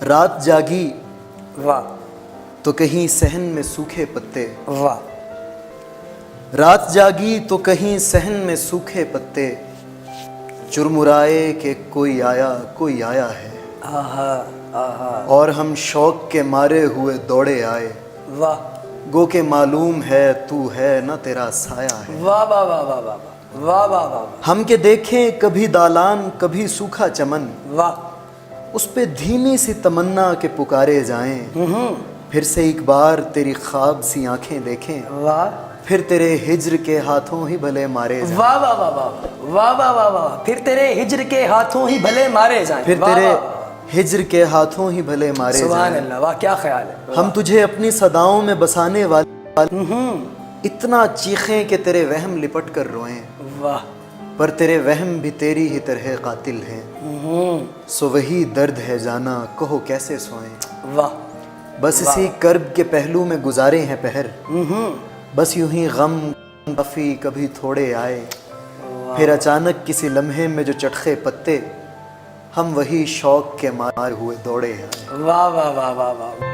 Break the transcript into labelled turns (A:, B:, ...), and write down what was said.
A: रात जागी
B: वाह
A: तो कहीं सहन में सूखे पत्ते,
B: वाह,
A: रात जागी तो कहीं सहन में सूखे पत्ते, चुरमुराए कि कोई आया है।
B: आहा आहा,
A: और हम शौक के मारे हुए दौड़े आए,
B: वाह
A: गो के मालूम है तू है ना तेरा साया है।
B: वाह वाह वाह वाह वाह वाह वाह वाह
A: हम के देखें कभी दालान कभी सूखा चमन,
B: वाह,
A: उस पे धीमी सी तमन्ना के पुकारे जाएं, फिर से एक बार तेरी ख्वाब सी आंखें देखें,
B: वाह
A: फिर तेरे हिज्र के हाथों ही भले मारे जाएं।
B: वाह वाह वाह वाह वाह वाह वाह वाह, फिर तेरे हिज्र के हाथों ही भले मारे जाएं।
A: फिर
B: वाह,
A: तेरे
B: वाह, वाह,
A: हिज्र के हाथों ही भले मारे
B: सुभान
A: जाएं।
B: अल्लाह, वाह क्या ख्याल है।
A: हम तुझे अपनी सदाओं में बसाने वाले इतना चीखें कि तेरे वहम लिपट कर रोएं,
B: वाह,
A: पर तेरे वहम भी तेरी ही तरह कातिल हैं। सो वही दर्द है जाना कहो कैसे सोएं,
B: वाह,
A: बस इसी कर्ब के पहलू में गुजारे हैं पहर, बस यूं ही गम काफी कभी थोड़े आए, फिर अचानक किसी लम्हे में जो चटखे पत्ते, हम वही शौक के मार हुए दौड़े आए।
B: वाह वाह वाह वाह वाह।